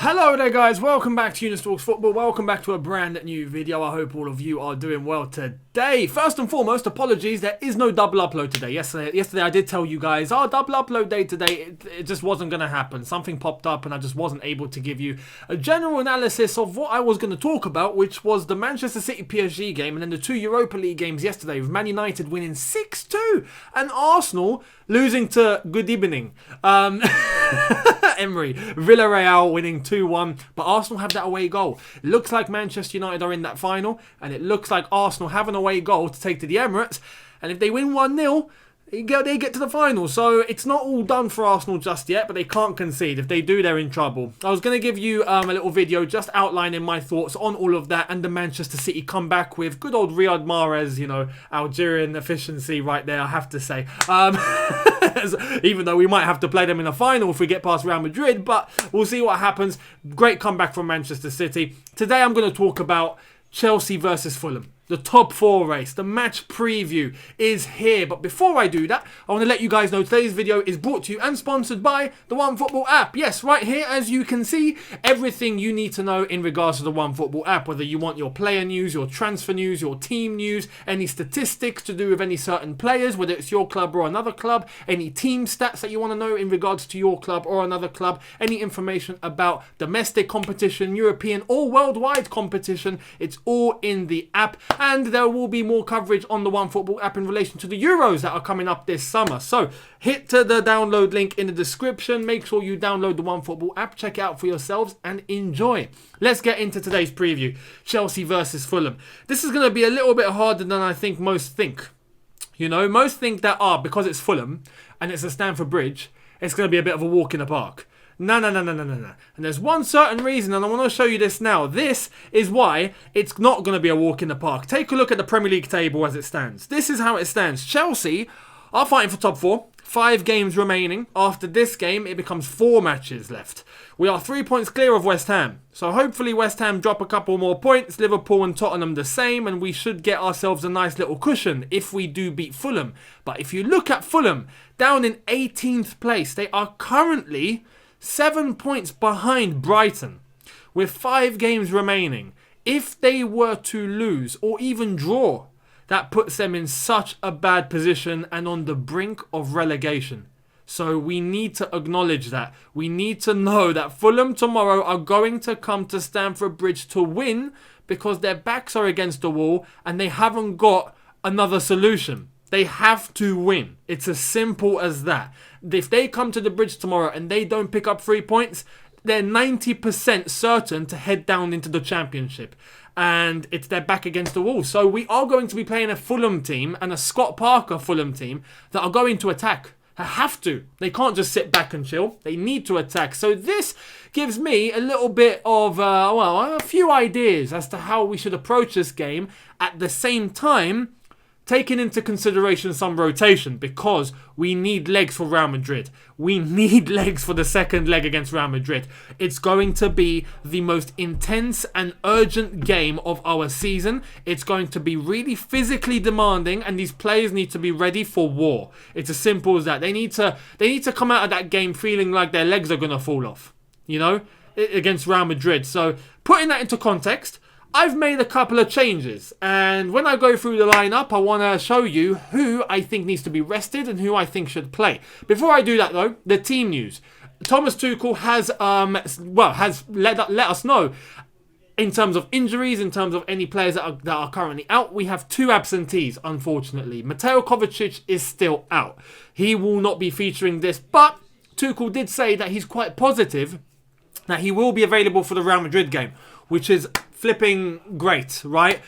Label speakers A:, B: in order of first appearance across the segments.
A: Hello there guys, welcome back to Younes Talks Football, welcome back to a brand new video. I hope all of you are doing well today. First and foremost, apologies, there is no double upload today. Yesterday I did tell you guys, double upload day today, it just wasn't going to happen. Something popped up and I just wasn't able to give you a general analysis of what I was going to talk about, which was the Manchester City PSG game and then the two Europa League games yesterday, with Man United winning 6-2 and Arsenal losing to Good Evening. Emery. Villarreal winning 2-1, but Arsenal have that away goal. It looks like Manchester United are in that final, and it looks like Arsenal have an away goal to take to the Emirates, and if they win 1-0, they get to the final. So it's not all done for Arsenal just yet, but they can't concede. If they do, they're in trouble. I was going to give you a little video just outlining my thoughts on all of that and the Manchester City comeback with good old Riyad Mahrez, Algerian efficiency right there, I have to say. Even though we might have to play them in a final if we get past Real Madrid, but we'll see what happens. Great comeback from Manchester City. Today I'm going to talk about Chelsea versus Fulham. The top four race, the match preview is here. But before I do that, I want to let you guys know today's video is brought to you and sponsored by the OneFootball app. Yes, right here, as you can see, everything you need to know in regards to the OneFootball app. Whether you want your player news, your transfer news, your team news, any statistics to do with any certain players, whether it's your club or another club, any team stats that you want to know in regards to your club or another club, any information about domestic competition, European or worldwide competition, it's all in the app. And there will be more coverage on the OneFootball app in relation to the Euros that are coming up this summer. So hit to the download link in the description. Make sure you download the OneFootball app, check it out for yourselves and enjoy. Let's get into today's preview. Chelsea versus Fulham. This is going to be a little bit harder than I think most think. Most think that because it's Fulham and it's a Stamford Bridge, it's going to be a bit of a walk in the park. No. And there's one certain reason, and I want to show you this now. This is why it's not going to be a walk in the park. Take a look at the Premier League table as it stands. This is how it stands. Chelsea are fighting for top four. 5 games remaining. After this game, it becomes 4 matches left. We are 3 points clear of West Ham. So hopefully West Ham drop a couple more points. Liverpool and Tottenham the same. And we should get ourselves a nice little cushion if we do beat Fulham. But if you look at Fulham, down in 18th place, they are currently 7 points behind Brighton with 5 games remaining. If they were to lose or even draw, that puts them in such a bad position and on the brink of relegation. So we need to acknowledge that. We need to know that Fulham tomorrow are going to come to Stamford Bridge to win because their backs are against the wall and they haven't got another solution. They have to win. It's as simple as that. If they come to the bridge tomorrow and they don't pick up 3 points, they're 90% certain to head down into the Championship. And it's their back against the wall. So we are going to be playing a Fulham team and a Scott Parker Fulham team that are going to attack. They have to. They can't just sit back and chill. They need to attack. So this gives me a little bit of, a few ideas as to how we should approach this game. At the same time, taking into consideration some rotation, because we need legs for Real Madrid. We need legs for the second leg against Real Madrid. It's going to be the most intense and urgent game of our season. It's going to be really physically demanding, and these players need to be ready for war. It's as simple as that. They need to come out of that game feeling like their legs are going to fall off, against Real Madrid. So putting that into context, I've made a couple of changes, and when I go through the lineup, I want to show you who I think needs to be rested and who I think should play. Before I do that though, the team news. Thomas Tuchel has let us know in terms of injuries, in terms of any players that are currently out. We have 2 absentees, unfortunately. Mateo Kovacic is still out. He will not be featuring this, but Tuchel did say that he's quite positive that he will be available for the Real Madrid game, which is flipping great, right?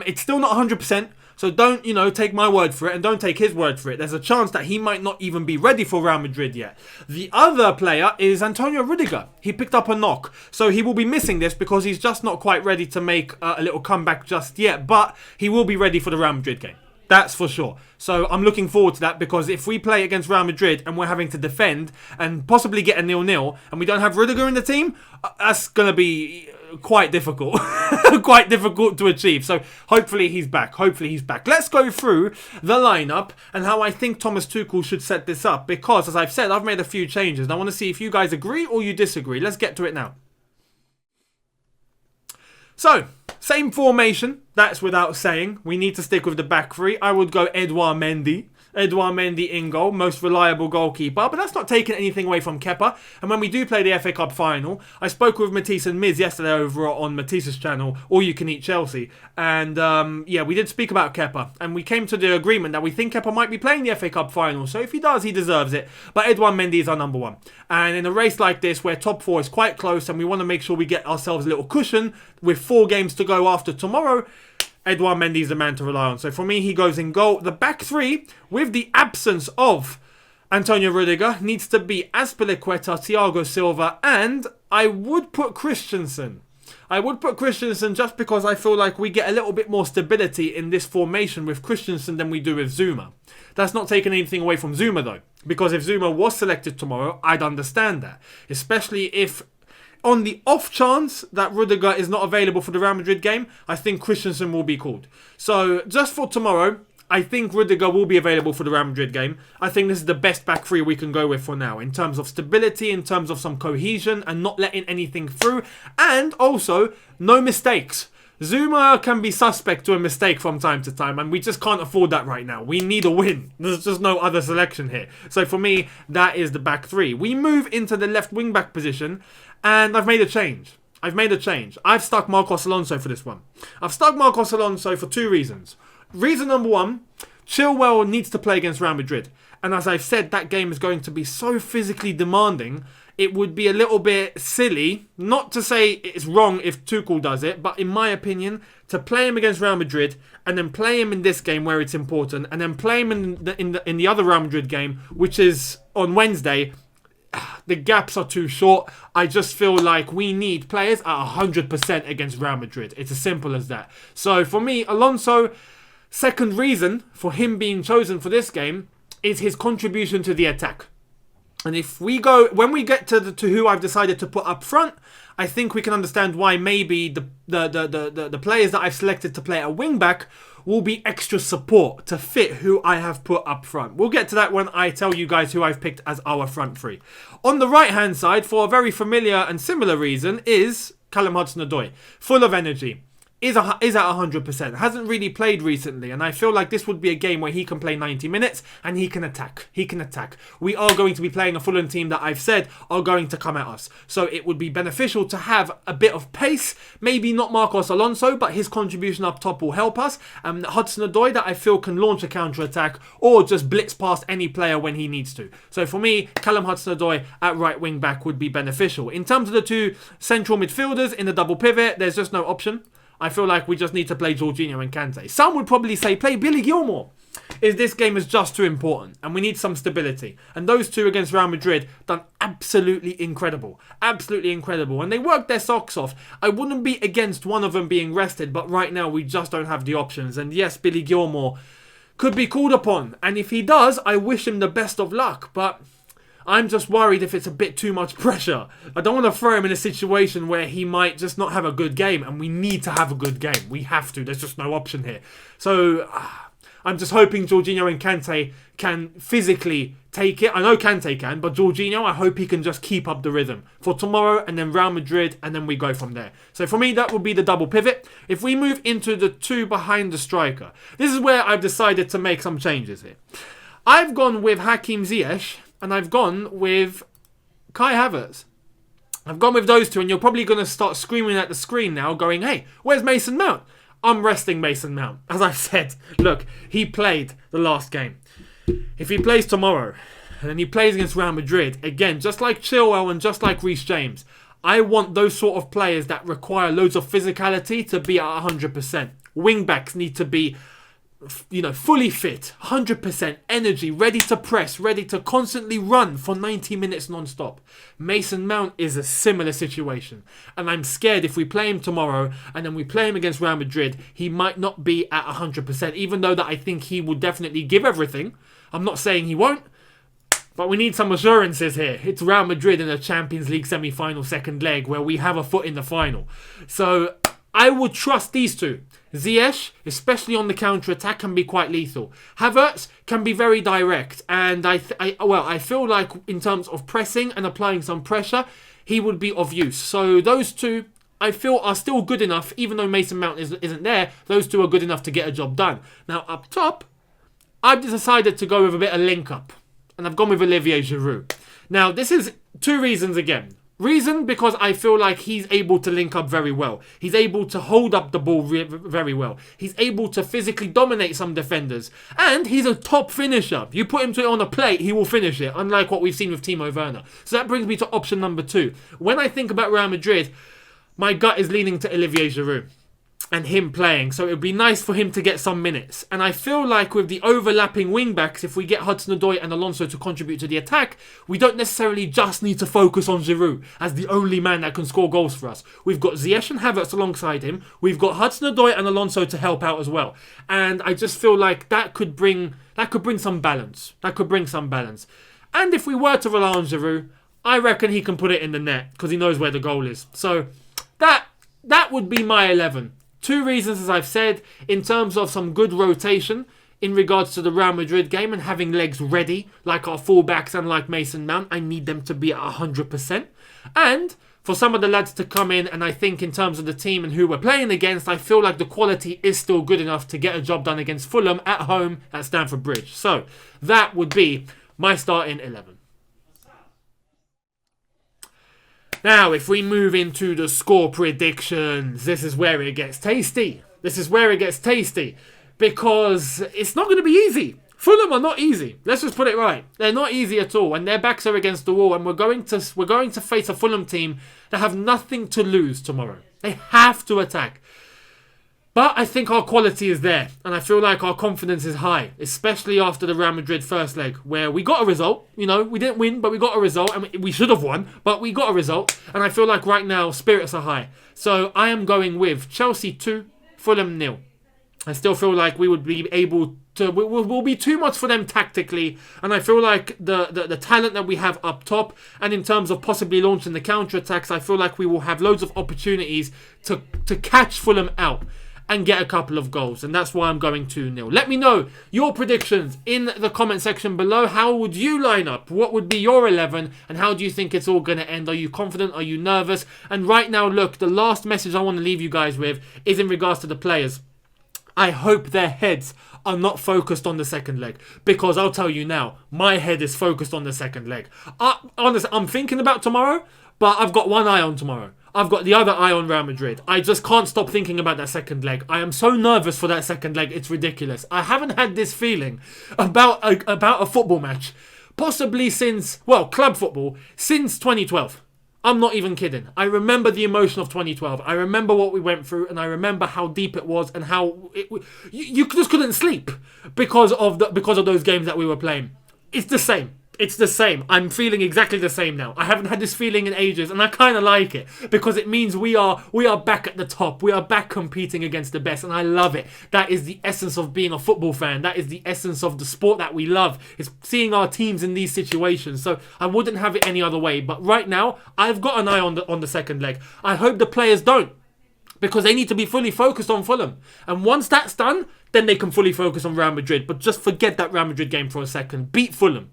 A: It's still not 100%, so don't, take my word for it and don't take his word for it. There's a chance that he might not even be ready for Real Madrid yet. The other player is Antonio Rudiger. He picked up a knock, so he will be missing this because he's just not quite ready to make a little comeback just yet, but he will be ready for the Real Madrid game. That's for sure. So I'm looking forward to that, because if we play against Real Madrid and we're having to defend and possibly get a 0-0 and we don't have Rudiger in the team, that's going to be quite difficult. Quite difficult to achieve. So hopefully he's back. Let's go through the lineup and how I think Thomas Tuchel should set this up, because as I've said, I've made a few changes and I want to see if you guys agree or you disagree. Let's get to it now. So, same formation. That's without saying. We need to stick with the back three. I would go Edouard Mendy. Edouard Mendy in goal, most reliable goalkeeper. But that's not taking anything away from Kepa. And when we do play the FA Cup final, I spoke with Matisse and Miz yesterday over on Matisse's channel, All You Can Eat Chelsea. And we did speak about Kepa. And we came to the agreement that we think Kepa might be playing the FA Cup final. So if he does, he deserves it. But Edouard Mendy is our number one. And in a race like this, where top four is quite close and we want to make sure we get ourselves a little cushion with 4 games to go after tomorrow, Edouard Mendy is the man to rely on. So for me, he goes in goal. The back three, with the absence of Antonio Rudiger, needs to be Azpilicueta, Thiago Silva, and I would put Christensen. I would put Christensen just because I feel like we get a little bit more stability in this formation with Christensen than we do with Zuma. That's not taking anything away from Zuma though, because if Zuma was selected tomorrow, I'd understand that. Especially if, on the off chance that Rudiger is not available for the Real Madrid game, I think Christensen will be called. So, just for tomorrow, I think Rudiger will be available for the Real Madrid game. I think this is the best back three we can go with for now, in terms of stability, in terms of some cohesion, and not letting anything through. And also, no mistakes. Zuma can be suspect to a mistake from time to time, and we just can't afford that right now. We need a win. There's just no other selection here. So for me, that is the back three. We move into the left wing back position, and I've made a change. I've stuck Marcos Alonso for this one. I've stuck Marcos Alonso for 2 reasons. Reason number 1, Chilwell needs to play against Real Madrid. And as I've said, that game is going to be so physically demanding, it would be a little bit silly, not to say it's wrong if Tuchel does it, but in my opinion, to play him against Real Madrid and then play him in this game where it's important, and then play him in the other Real Madrid game, which is on Wednesday, the gaps are too short. I just feel like we need players at 100% against Real Madrid. It's as simple as that. So for me, Alonso, second reason for him being chosen for this game is his contribution to the attack. And if we go, when we get to who I've decided to put up front, I think we can understand why maybe the players that I've selected to play at wing back will be extra support to fit who I have put up front. We'll get to that when I tell you guys who I've picked as our front three. On the right hand side, for a very familiar and similar reason, is Callum Hudson-Odoi. Full of energy. Is at 100%. Hasn't really played recently, and I feel like this would be a game where he can play 90 minutes and he can attack. We are going to be playing a Fulham team that I've said are going to come at us. So it would be beneficial to have a bit of pace. Maybe not Marcos Alonso, but his contribution up top will help us. Hudson-Odoi that I feel can launch a counter-attack or just blitz past any player when he needs to. So for me, Callum Hudson-Odoi at right wing back would be beneficial. In terms of the 2 central midfielders in the double pivot, there's just no option. I feel like we just need to play Jorginho and Kante. Some would probably say play Billy Gilmour. This game is just too important and we need some stability. And those 2 against Real Madrid done absolutely incredible. Absolutely incredible. And they worked their socks off. I wouldn't be against one of them being rested, but right now we just don't have the options. And yes, Billy Gilmour could be called upon. And if he does, I wish him the best of luck. But I'm just worried if it's a bit too much pressure. I don't want to throw him in a situation where he might just not have a good game, and we need to have a good game. We have to. There's just no option here. So I'm just hoping Jorginho and Kante can physically take it. I know Kante can, but Jorginho, I hope he can just keep up the rhythm for tomorrow, and then Real Madrid, and then we go from there. So for me, that would be the double pivot. If we move into the 2 behind the striker, this is where I've decided to make some changes here. I've gone with Hakim Ziyech, and I've gone with Kai Havertz. I've gone with those 2, and you're probably going to start screaming at the screen now, going, hey, where's Mason Mount? I'm resting Mason Mount. As I've said, look, he played the last game. If he plays tomorrow, and then he plays against Real Madrid, again, just like Chilwell and just like Reece James, I want those sort of players that require loads of physicality to be at 100%. Wing-backs need to be fully fit, 100% energy, ready to press, ready to constantly run for 90 minutes non-stop. Mason Mount is a similar situation. And I'm scared if we play him tomorrow and then we play him against Real Madrid, he might not be at 100%, even though that I think he will definitely give everything. I'm not saying he won't, but we need some assurances here. It's Real Madrid in a Champions League semi-final second leg where we have a foot in the final. So I would trust these 2. Ziyech, especially on the counter-attack, can be quite lethal. Havertz can be very direct. And I feel like in terms of pressing and applying some pressure, he would be of use. So those 2, I feel are still good enough, even though Mason Mount isn't there. Those two are good enough to get a job done. Now, up top, I've decided to go with a bit of link-up. And I've gone with Olivier Giroud. Now, this is 2 reasons again. Reason, because I feel like he's able to link up very well. He's able to hold up the ball very well. He's able to physically dominate some defenders. And he's a top finisher. You put him on a plate, he will finish it, unlike what we've seen with Timo Werner. So that brings me to option number 2. When I think about Real Madrid, my gut is leaning to Olivier Giroud and him playing, so it would be nice for him to get some minutes. And I feel like with the overlapping wing-backs, if we get Hudson-Odoi and Alonso to contribute to the attack, we don't necessarily just need to focus on Giroud as the only man that can score goals for us. We've got Ziyech and Havertz alongside him. We've got Hudson-Odoi and Alonso to help out as well. And I just feel like that could bring some balance. And if we were to rely on Giroud, I reckon he can put it in the net because he knows where the goal is. So that would be my 11. 2 reasons, as I've said, in terms of some good rotation in regards to the Real Madrid game and having legs ready, like our fullbacks and like Mason Mount. I need them to be at 100%. And for some of the lads to come in, and I think in terms of the team and who we're playing against, I feel like the quality is still good enough to get a job done against Fulham at home at Stamford Bridge. So that would be my starting 11. Now, if we move into the score predictions, this is where it gets tasty. Because it's not going to be easy. Fulham are not easy. Let's just put it right. They're not easy at all. And their backs are against the wall. And we're going to face a Fulham team that have nothing to lose tomorrow. They have to attack. But I think our quality is there. And I feel like our confidence is high. Especially after the Real Madrid first leg. Where we got a result. You know, we didn't win, but we got a result. And we should have won, but we got a result. And I feel like right now, spirits are high. So I am going with Chelsea 2, Fulham 0. I still feel like we would be able to... We'll be too much for them tactically. And I feel like the talent that we have up top, and in terms of possibly launching the counter-attacks, I feel like we will have loads of opportunities to catch Fulham out and get a couple of goals. And that's why I'm going 2-0. Let me know your predictions in the comment section below. How would you line up? What would be your 11? And how do you think it's all going to end? Are you confident? Are you nervous? And right now, look, the last message I want to leave you guys with is in regards to the players. I hope their heads are not focused on the second leg. Because I'll tell you now, my head is focused on the second leg. Honestly, I'm thinking about tomorrow, but I've got one eye on tomorrow. I've got the other eye on Real Madrid. I just can't stop thinking about that second leg. I am so nervous for that second leg. It's ridiculous. I haven't had this feeling about a football match possibly since, well, club football, since 2012. I'm not even kidding. I remember the emotion of 2012. I remember what we went through, and I remember how deep it was and how you just couldn't sleep because of those games that we were playing. It's the same. It's the same. I'm feeling exactly the same now. I haven't had this feeling in ages, and I kind of like it because it means we are back at the top. We are back competing against the best, and I love it. That is the essence of being a football fan. That is the essence of the sport that we love. Is seeing our teams in these situations. So I wouldn't have it any other way. But right now, I've got an eye on the second leg. I hope the players don't, because they need to be fully focused on Fulham. And once that's done, then they can fully focus on Real Madrid. But just forget that Real Madrid game for a second. Beat Fulham.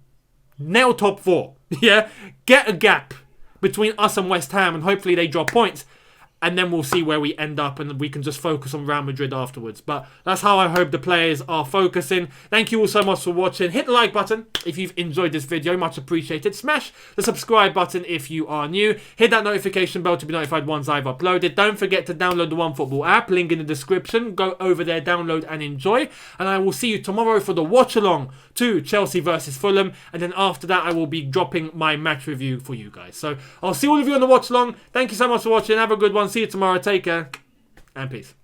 A: Nail top 4. Yeah? Get a gap between us and West Ham, and hopefully they drop points. And then we'll see where we end up, and we can just focus on Real Madrid afterwards. But that's how I hope the players are focusing. Thank you all so much for watching. Hit the like button if you've enjoyed this video. Much appreciated. Smash the subscribe button if you are new. Hit that notification bell to be notified once I've uploaded. Don't forget to download the OneFootball app. Link in the description. Go over there, download and enjoy. And I will see you tomorrow for the watch-along to Chelsea versus Fulham. And then after that, I will be dropping my match review for you guys. So I'll see all of you on the watch-along. Thank you so much for watching. Have a good one. See you tomorrow. Take care and peace.